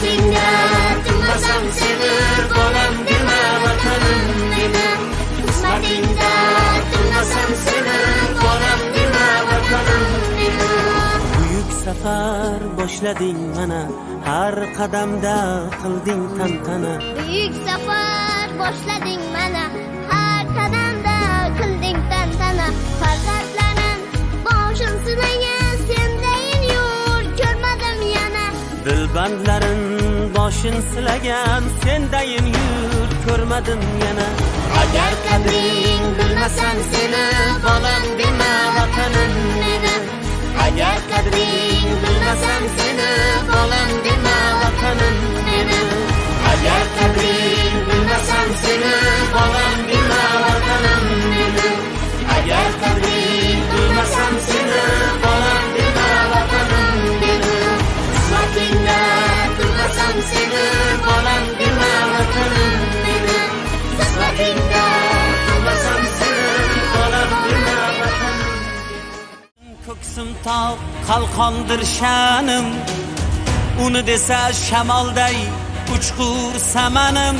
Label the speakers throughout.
Speaker 1: Qismatingda tug'masam seni, bolam dema vatanim meni. Qismatingda tug'masam seni, bolam dema vatanim meni.
Speaker 2: Buyuk safar boshlading mana, har qadamda qilding tantana.
Speaker 3: Buyuk safar boshlading mana, har qadamda qilding tantana. Farzandlarim boshim silagan, sendayin yo'l ko'rmadim yana.
Speaker 2: Dilbandlarim boshin silagan, sendayin yurt ko'rmadim yana.
Speaker 1: Agar qadring bilmasam seni, bolam dema vatanim meni. Agar qadring bilmasam seni, bolam dema vatanim meni. Agar qadring bilmasam seni, bolam dema vatanim meni. Agar qadring bilmasam seni, bolam dema vatanim meni. Qismatingda tug'masam seni, bolam dema vatanim meni. Qismatingda tug'masam seni, bolam dema vatanim.
Speaker 2: Ko'ksim tog' qalqondir sha'nim, uni desa shamolday uchqur samanim.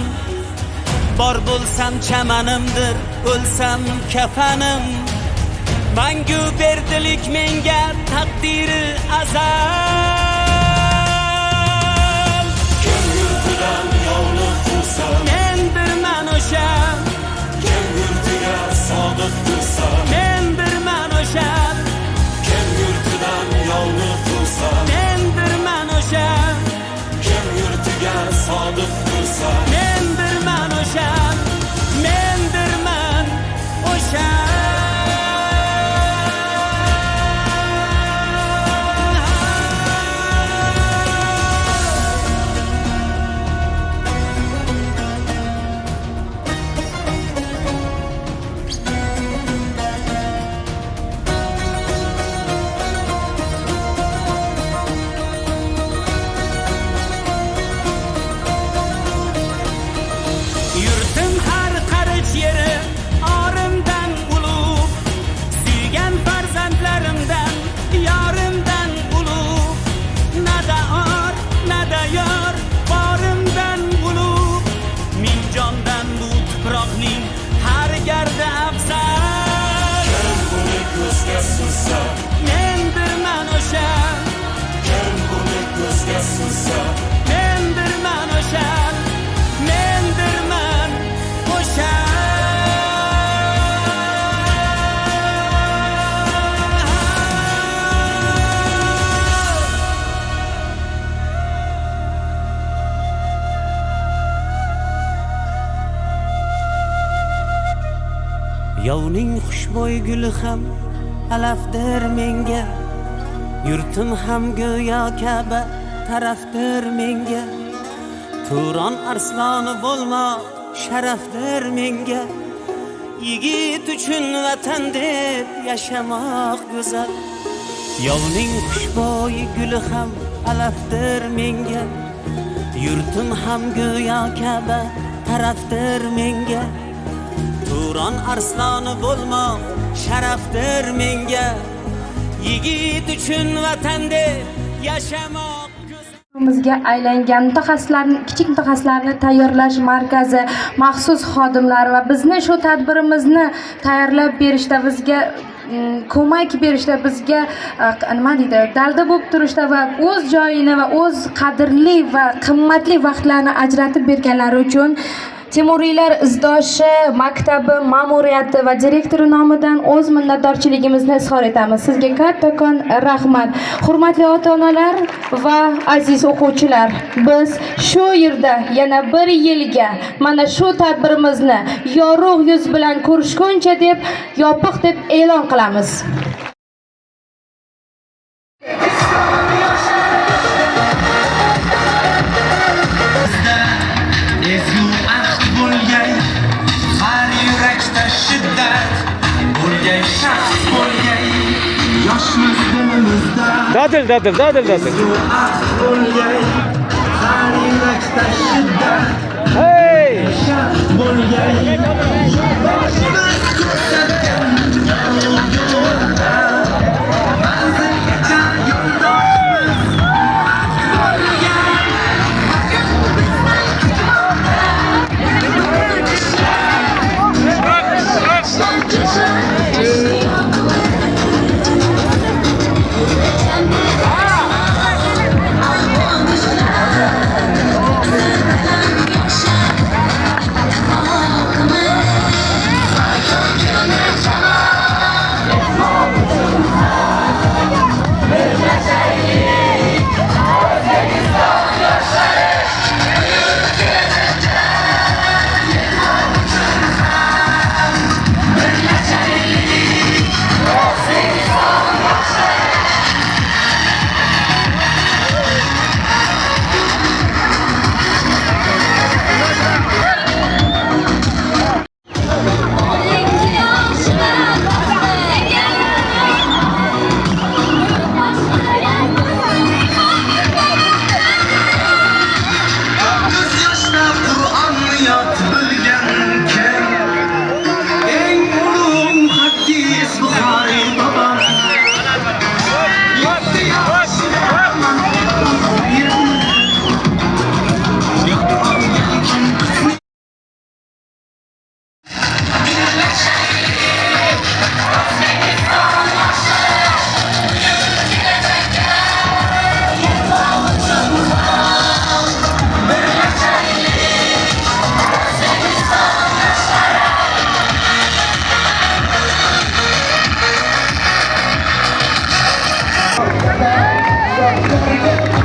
Speaker 2: Bor bo'lsam chamanimdir, o'lsam kafanim. Mangu berdilik menga taqdiri azal.
Speaker 4: Kim yurtidan yovliq tursa,
Speaker 2: Mendirman o'sha,
Speaker 4: kim yurtiga sodiq tursa,
Speaker 2: mendirman o'sha,
Speaker 4: kim yurtidan yovliq tursa,
Speaker 2: mendirman o'sha,
Speaker 4: kim yurtiga sodiq tursa,
Speaker 2: mendirman o'sha, mendirman o'sha. Yurtim har qarich yeri orimdan ulug', suygan farzandlarimdan yorimdan ulug'. Nada or, nada yor, borimdan ulug'. Ming jondan bu tuproqning har gardi afzal.
Speaker 4: kim buni ko'zga sursa,
Speaker 2: Mendirman o'sha,
Speaker 4: kim buni ko'zga sursa,
Speaker 2: mendirman o'sha, mendirman o'sha. Yovning xushbo'y guli ham alafdir menga, yurtim ham go'yo Ka'ba tarafdir menga. Turon arsloni bo'lma sharafdir menga, yigit uchun vatan deb yashamoq go'zal. Yovning xushbo'y guli ham alafdir menga, yurtim ham go'yo Ka'ba tarafdir menga. Turon arsloni bo'lma sharafdir menga, yigit uchun vatan deb yashamoq go'zal.
Speaker 5: Bizga aylangan mutaxassislarni, kichik mutaxassislarni tayyorlash markazi maxsus xodimlari va bizni shu tadbirimizni tayyorlab berishda, bizga ko'mak berishda, bizga nima deydi, dalda bo'lib turishda va o'z joyini va o'z qadrli va qimmatli vaqtlarini ajratib berganlari uchun Temuriylar izdoshi maktabi ma'muriyati va direktori nomidan o'z minnatdorchiligimizni izhor etamiz. Sizga kattakon rahmat. Hurmatli ota-onalar va aziz o'quvchilar, biz shu yerda yana bir yilga mana shu tadbirimizni yorug' yuz bilan ko'rishguncha deb yopiq deb e'lon qilamiz.
Speaker 6: Dadil. Hey! Thank you.